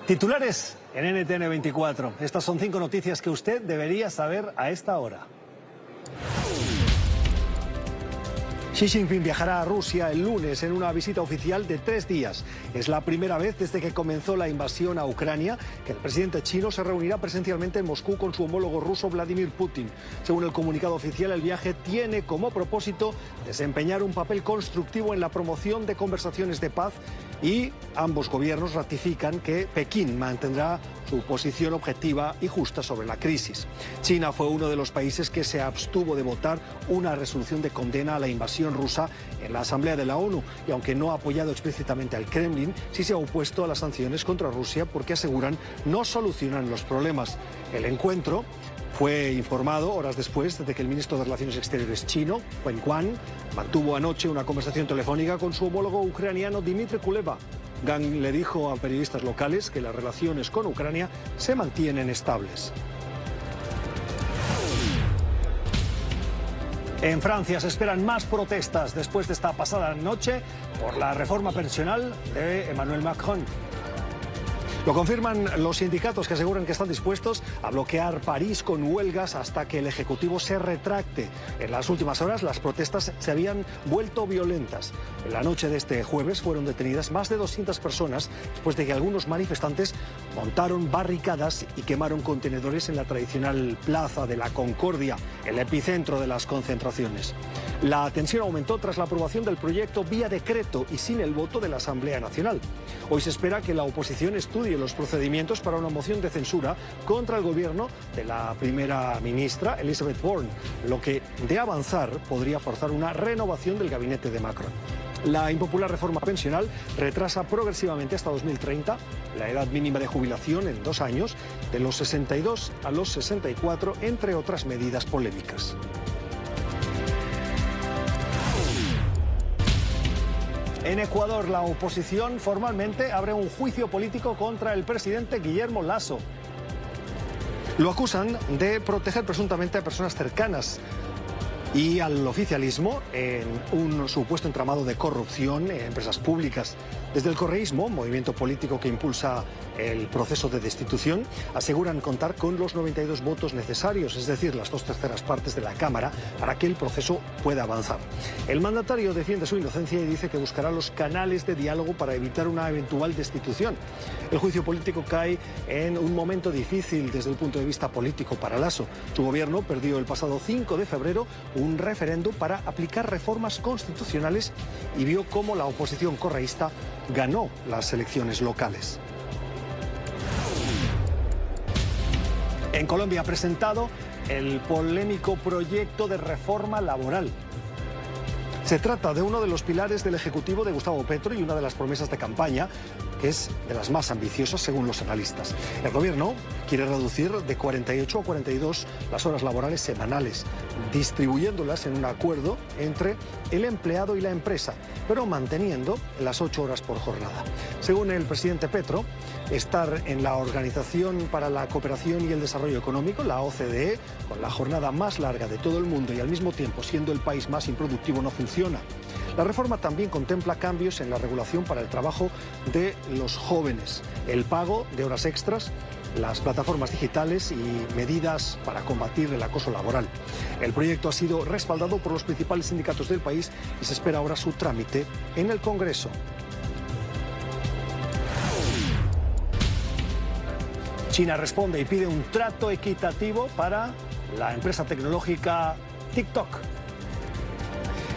Titulares en NTN 24. Estas son 5 noticias que usted debería saber a esta hora. Xi Jinping viajará a Rusia el lunes en una visita oficial de 3 días. Es la primera vez desde que comenzó la invasión a Ucrania que el presidente chino se reunirá presencialmente en Moscú con su homólogo ruso Vladimir Putin. Según el comunicado oficial, el viaje tiene como propósito desempeñar un papel constructivo en la promoción de conversaciones de paz y ambos gobiernos ratifican que Pekín mantendrá su posición objetiva y justa sobre la crisis. China fue uno de los países que se abstuvo de votar una resolución de condena a la invasión rusa en la Asamblea de la ONU y aunque no ha apoyado explícitamente al Kremlin, sí se ha opuesto a las sanciones contra Rusia porque aseguran no solucionan los problemas. El encuentro fue informado horas después de que el ministro de Relaciones Exteriores chino, Wen Guan, mantuvo anoche una conversación telefónica con su homólogo ucraniano Dmitry Kuleba. Gang le dijo a periodistas locales que las relaciones con Ucrania se mantienen estables. En Francia se esperan más protestas después de esta pasada noche por la reforma pensional de Emmanuel Macron. Lo confirman los sindicatos que aseguran que están dispuestos a bloquear París con huelgas hasta que el Ejecutivo se retracte. En las últimas horas las protestas se habían vuelto violentas. En la noche de este jueves fueron detenidas más de 200 personas después de que algunos manifestantes montaron barricadas y quemaron contenedores en la tradicional Plaza de la Concordia, el epicentro de las concentraciones. La tensión aumentó tras la aprobación del proyecto vía decreto y sin el voto de la Asamblea Nacional. Hoy se espera que la oposición estudie los procedimientos para una moción de censura contra el gobierno de la primera ministra Elisabeth Borne, lo que, de avanzar, podría forzar una renovación del gabinete de Macron. La impopular reforma pensional retrasa progresivamente hasta 2030 la edad mínima de jubilación en 2 años, de los 62 a los 64, entre otras medidas polémicas. En Ecuador, la oposición formalmente abre un juicio político contra el presidente Guillermo Lasso. Lo acusan de proteger presuntamente a personas cercanas y al oficialismo en un supuesto entramado de corrupción en empresas públicas. Desde el correísmo, movimiento político que impulsa el proceso de destitución, aseguran contar con los 92 votos necesarios, es decir, las 2/3 partes de la Cámara, para que el proceso pueda avanzar. El mandatario defiende su inocencia y dice que buscará los canales de diálogo para evitar una eventual destitución. El juicio político cae en un momento difícil desde el punto de vista político para Lasso. Su gobierno perdió el pasado 5 de febrero un referéndum para aplicar reformas constitucionales y vio cómo la oposición correísta ganó las elecciones locales. En Colombia ha presentado el polémico proyecto de reforma laboral. Se trata de uno de los pilares del Ejecutivo de Gustavo Petro y una de las promesas de campaña, que es de las más ambiciosas según los analistas. El gobierno quiere reducir de 48 a 42 las horas laborales semanales, distribuyéndolas en un acuerdo entre el empleado y la empresa, pero manteniendo las 8 horas por jornada. Según el presidente Petro, estar en la Organización para la Cooperación y el Desarrollo Económico, la OCDE, con la jornada más larga de todo el mundo y al mismo tiempo siendo el país más improductivo no funciona. La reforma también contempla cambios en la regulación para el trabajo de los jóvenes, el pago de horas extras, las plataformas digitales y medidas para combatir el acoso laboral. El proyecto ha sido respaldado por los principales sindicatos del país y se espera ahora su trámite en el Congreso. China responde y pide un trato equitativo para la empresa tecnológica TikTok.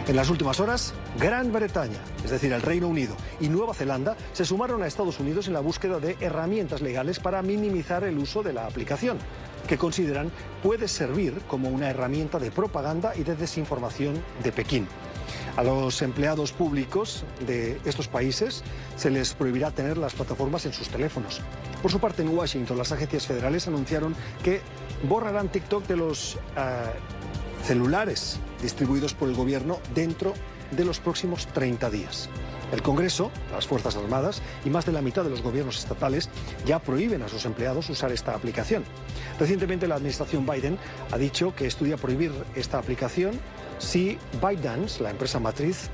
En las últimas horas, Gran Bretaña, es decir, el Reino Unido y Nueva Zelanda, se sumaron a Estados Unidos en la búsqueda de herramientas legales para minimizar el uso de la aplicación, que consideran puede servir como una herramienta de propaganda y de desinformación de Pekín. A los empleados públicos de estos países se les prohibirá tener las plataformas en sus teléfonos. Por su parte, en Washington, las agencias federales anunciaron que borrarán TikTok de los celulares distribuidos por el gobierno dentro de los próximos 30 días. El Congreso, las Fuerzas Armadas y más de la mitad de los gobiernos estatales ya prohíben a sus empleados usar esta aplicación. Recientemente la administración Biden ha dicho que estudia prohibir esta aplicación si ByteDance, la empresa matriz,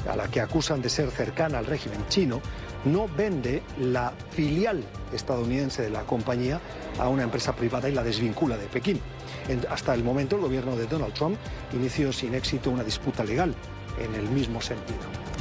a la que acusan de ser cercana al régimen chino, no vende la filial estadounidense de la compañía a una empresa privada y la desvincula de Pekín. Hasta el momento, el gobierno de Donald Trump inició sin éxito una disputa legal en el mismo sentido.